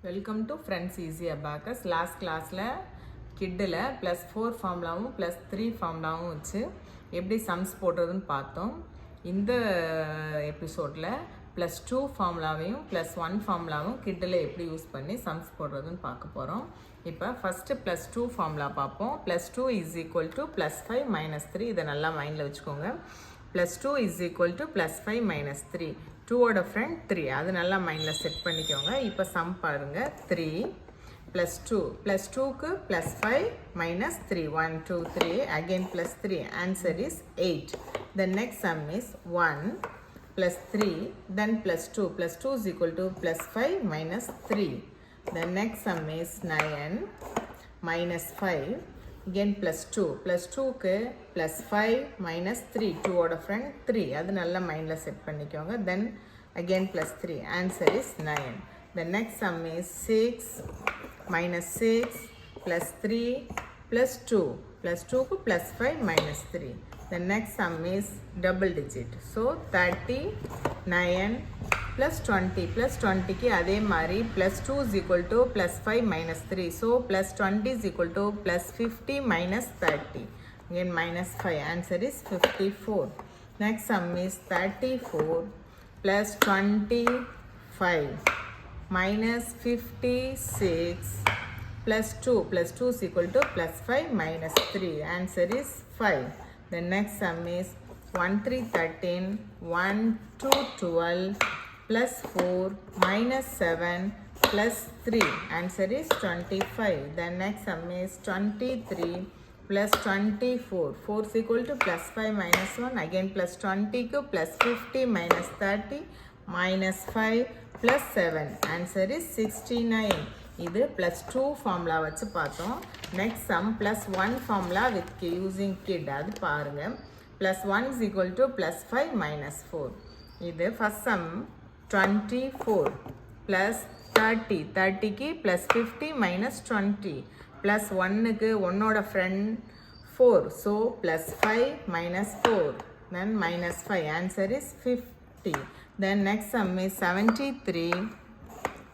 Welcome to friends easy abacus. Last கிளாஸில் கிட்டில் +4 ஃபார்முலாவும் +3 ஃபார்முலாவும் வச்சு எப்படி சம்ஸ் போடுறதுன்னு பார்த்தோம். இந்த எபிசோடில் +2 ஃபார்முலாவையும் +1 ஃபார்முலாவும் கிட்டில் எப்படி யூஸ் பண்ணி சம்ஸ் போடுறதுன்னு பார்க்க போகிறோம். இப்போ ஃபஸ்ட்டு +2 ஃபார்முலா பார்ப்போம். +2 = +5 - 3. இதை நல்லா மைண்டில் வச்சுக்கோங்க. +2 = +5 - 3. 2ஓட ஃப்ரெண்ட் 3. அது நல்லா மைண்டில் செட் பண்ணிக்கோங்க. இப்போ சம் பாருங்கள். 3 +2 +2க்கு +5 - 3. 1 2 3 again +3. Answer is 8. The next sum is 1 +3 then +2. +2 = +5 - 3. The next sum is 9 -5 again +2. +2க்கு +5 - 3. 2ஓட ஃப்ரெண்ட் 3. அது நல்லா மைண்டில் செட் பண்ணிக்கோங்க. Then again +3. Answer is 9. The next sum is 6 -6 +3 +2. +2க்கு +5 - 3. The next sum is double digit. So 39 +20. +20க்கு அதே மாதிரி +2 = +5 - 3. So +20 = +50 - 30. Again -5. Answer is 54. Next sum is 34 +25 -56 +2. +2 = +5 - 3. Answer is 5. The next sum is 1 3 13 1 2 12 +4 -7 +3. Answer is 25. The next sum is 23 +24. 4 = +5 - 1. Again +20க்கு +50 - 30 -5 +7. Answer is 69. இது +2 formula வச்சு பார்த்தோம். Next sum +1 formula with using kit. அது பாருங்கள். +1 = +5 - 4. இது first some 24 +30. 30க்கு +50 - 20 +1க்கு 1ஓட friend 4. So +5 - 4 then -5. Answer is 50. Then next sum is 73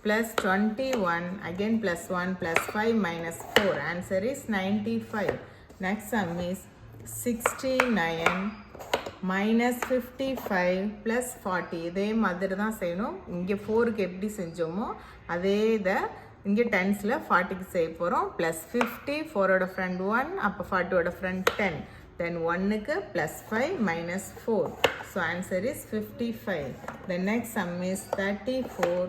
+21 again +1 +5 - 4. Answer is 95. Next sum is 69 -55 +40. இதே மாதிரி தான் செய்யணும். இங்கே 4க்கு எப்படி செஞ்சோமோ அதே இதை இங்கே 10ஸில் 40க்கு செய்ய போகிறோம். +50 4ஓட ஃப்ரெண்ட் 1. அப்போ 40ஓட ஃப்ரெண்ட் 10. Then 1க்கு +5 - 4. So answer is 55. The next sum is 34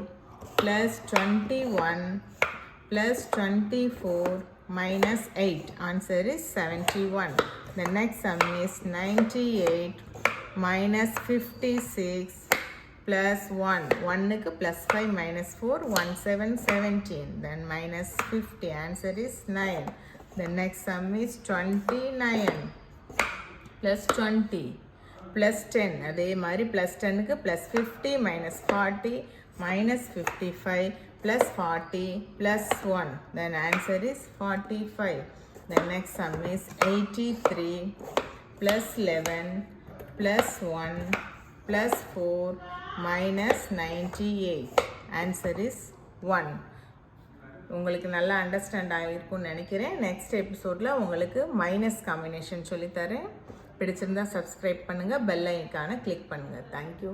+21 +24 -8. Answer is 71. The next sum is 98 -56 +1. 1க்கு +5 - 4 1 7 17. Then -50. Answer is 9. The next sum is 29 +20 +10. அதே மாதிரி +10க்கு +50 - 40 -55 +40 +1. Then answer is 45. The next sum is 83 +11 +1 +4 -98. Answer is 1. உங்களுக்கு நல்லா understand ஆகிருக்கும்னு நினைக்கிறேன். Next எபிசோடில் உங்களுக்கு minus combination சொல்லித்தரேன். பிடிச்சிருந்தா சப்ஸ்கிரைப் பண்ணுங்கள். பெல் ஐக்கானை கிளிக் பண்ணுங்கள். தேங்க்யூ.